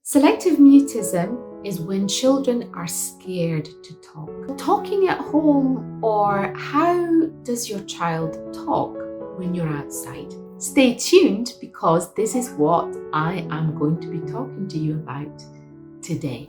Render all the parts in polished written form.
Selective mutism is when children are scared to talk. Talking at home, or how does your child talk when you're outside? Stay tuned because this is what I am going to be talking to you about today.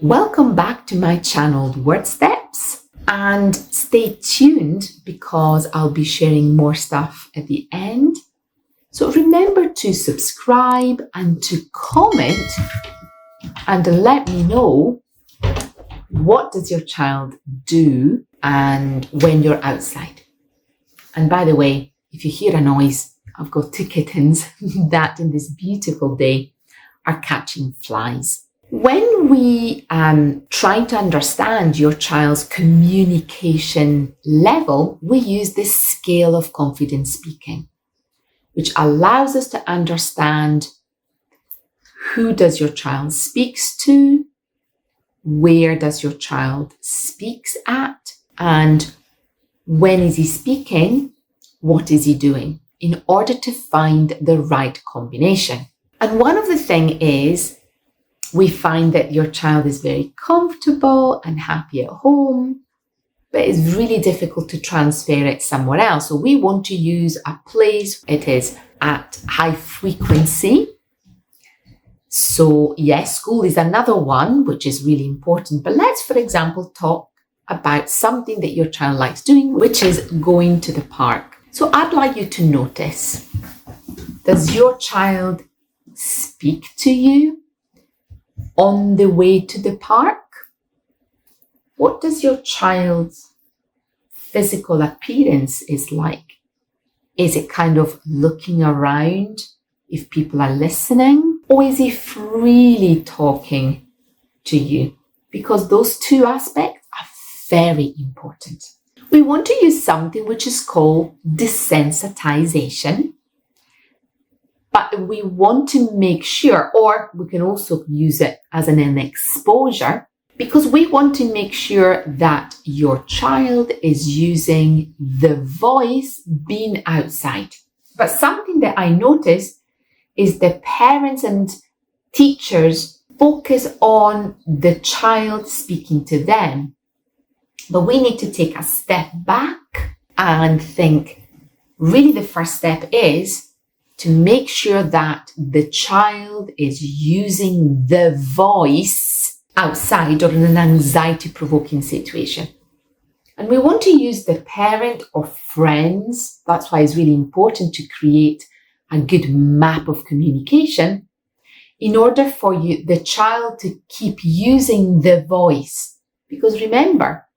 Welcome back to my channel Word Steps, and stay tuned because I'll be sharing more stuff at the end. So remember to subscribe and to comment and let me know, what does your child do and when you're outside? And by the way, if you hear a noise, I've got two kittens that in this beautiful day are catching flies. When we try to understand your child's communication level, we use this scale of confidence speaking, which allows us to understand who does your child speaks to, where does your child speaks at, and when is he speaking, what is he doing, in order to find the right combination. And one of the things is, we find that your child is very comfortable and happy at home, but it's really difficult to transfer it somewhere else. So we want to use a place it is at high frequency. So yes, school is another one, which is really important. But let's, for example, talk about something that your child likes doing, which is going to the park. So I'd like you to notice, does your child speak to you on the way to the park? What does your child's physical appearance is like? Is it kind of looking around if people are listening? Or is he freely talking to you? Because those two aspects are very important. We want to use something which is called desensitization. But we want to make sure, or we can also use it as an exposure, because we want to make sure that your child is using the voice being outside. But something that I notice is the parents and teachers focus on the child speaking to them. But we need to take a step back and think, really the first step is to make sure that the child is using the voice outside or in an anxiety-provoking situation. And we want to use the parent or friends. That's why it's really important to create a good map of communication in order for the child to keep using the voice. Because remember,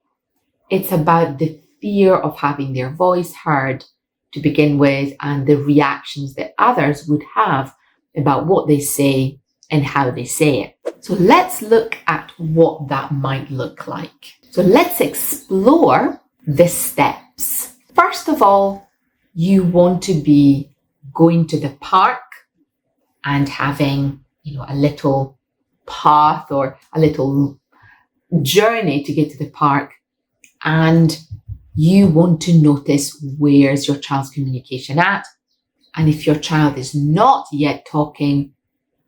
it's about the fear of having their voice heard to begin with, and the reactions that others would have about what they say and how they say it. So let's look at what that might look like. So let's explore the steps. First of all, you want to be going to the park and having, a little path or a little journey to get to the park, and you want to notice where's your child's communication at. And if your child is not yet talking,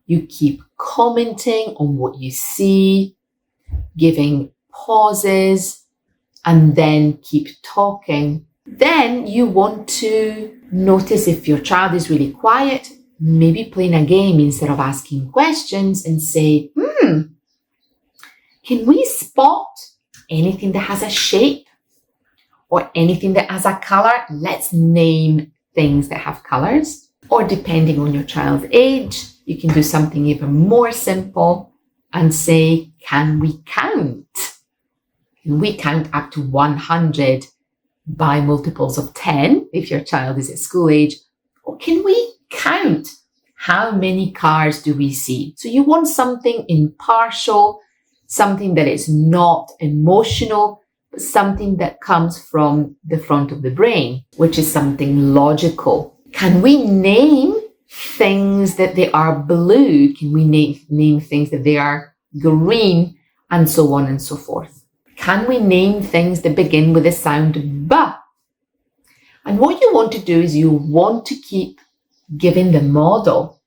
you keep commenting on what you see, giving pauses, and then keep talking. Then you want to notice if your child is really quiet, maybe playing a game instead of asking questions, and say, can we spot anything that has a shape? Or anything that has a color? Let's name things that have colors. Or depending on your child's age, you can do something even more simple and say, can we count? Can we count up to 100 by multiples of 10 if your child is at school age? Or can we count how many cars do we see? So you want something impartial, something that is not emotional, something that comes from the front of the brain, which is something logical. Can we name things that they are blue? Can we name things that they are green? And so on and so forth. Can we name things that begin with the sound B? And what you want to do is you want to keep giving the model.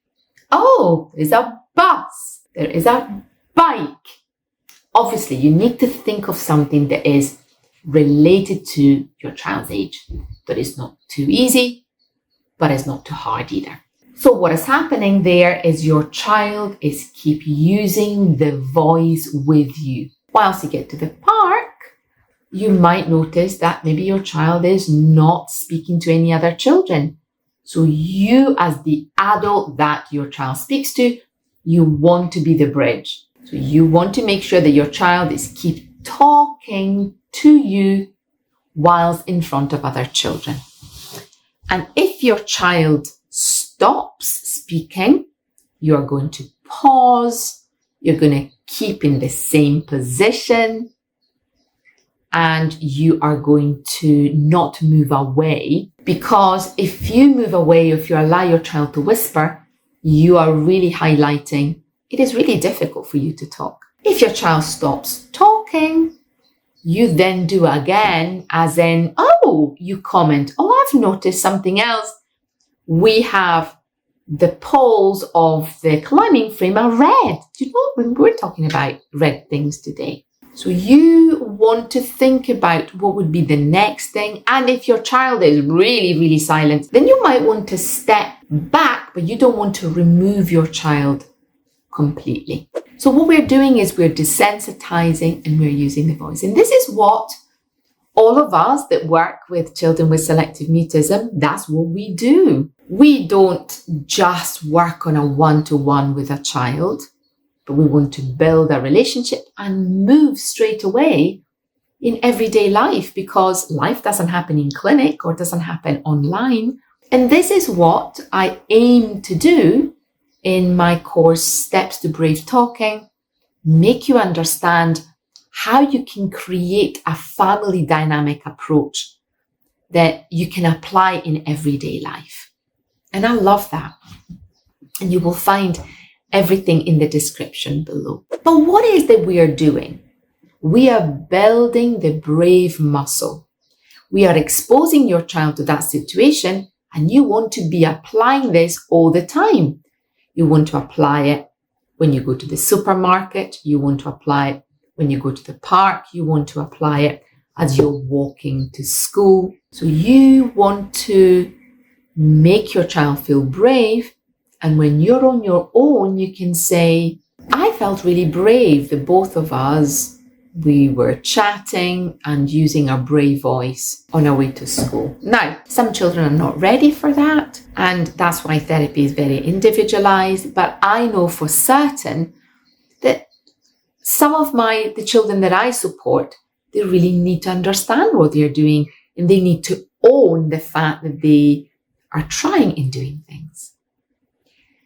Oh, there's a bus. There is a bike. Obviously, you need to think of something that is related to your child's age. That is not too easy, but it's not too hard either. So what is happening there is your child is keep using the voice with you. Whilst you get to the park, you might notice that maybe your child is not speaking to any other children. So you, as the adult that your child speaks to, you want to be the bridge. So you want to make sure that your child is keep talking to you whilst in front of other children. And if your child stops speaking, you're going to pause, you're going to keep in the same position, and you are going to not move away, because if you move away, if you allow your child to whisper, you are really highlighting it is really difficult for you to talk. If your child stops talking, you then do again, as in, oh, you comment, oh, I've noticed something else. We have the poles of the climbing frame are red. Do you know, we're talking about red things today. So you want to think about what would be the next thing. And if your child is really, really silent, then you might want to step back, but you don't want to remove your child completely. So what we're doing is we're desensitizing and we're using the voice. And this is what all of us that work with children with selective mutism, that's what we do. We don't just work on a one-to-one with a child, but we want to build a relationship and move straight away in everyday life, because life doesn't happen in clinic or doesn't happen online. And this is what I aim to do in my course, Steps to Brave Talking, make you understand how you can create a family dynamic approach that you can apply in everyday life. And I love that. And you will find everything in the description below. But what is that we are doing? We are building the brave muscle. We are exposing your child to that situation, and you want to be applying this all the time. You want to apply it when you go to the supermarket. You want to apply it when you go to the park. You want to apply it as you're walking to school. So you want to make your child feel brave. And when you're on your own, you can say, I felt really brave. The both of us, we were chatting and using our brave voice on our way to school. Now, some children are not ready for that, and that's why therapy is very individualized. But I know for certain that some of the children that I support, they really need to understand what they're doing, and they need to own the fact that they are trying in doing things.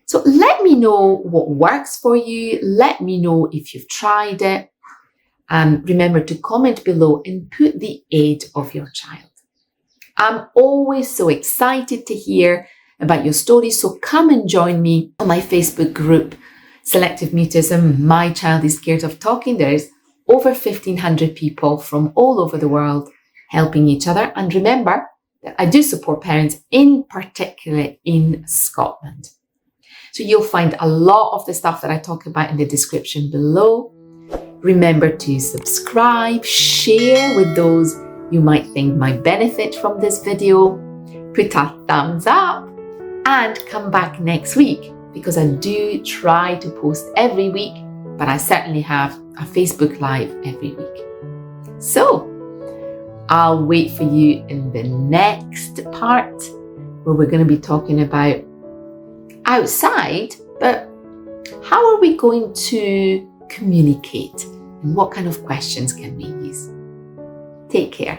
So let me know what works for you. Let me know if you've tried it. Remember to comment below and put the age of your child. I'm always so excited to hear about your stories, so come and join me on my Facebook group, Selective Mutism, My Child is Scared of Talking. There is over 1,500 people from all over the world helping each other. And remember that I do support parents, in particular in Scotland. So you'll find a lot of the stuff that I talk about in the description below. Remember to subscribe, share with those you might think might benefit from this video, put a thumbs up, and come back next week, because I do try to post every week, but I certainly have a Facebook Live every week. So I'll wait for you in the next part, where we're going to be talking about outside, but how are we going to communicate? And what kind of questions can we use? Take care.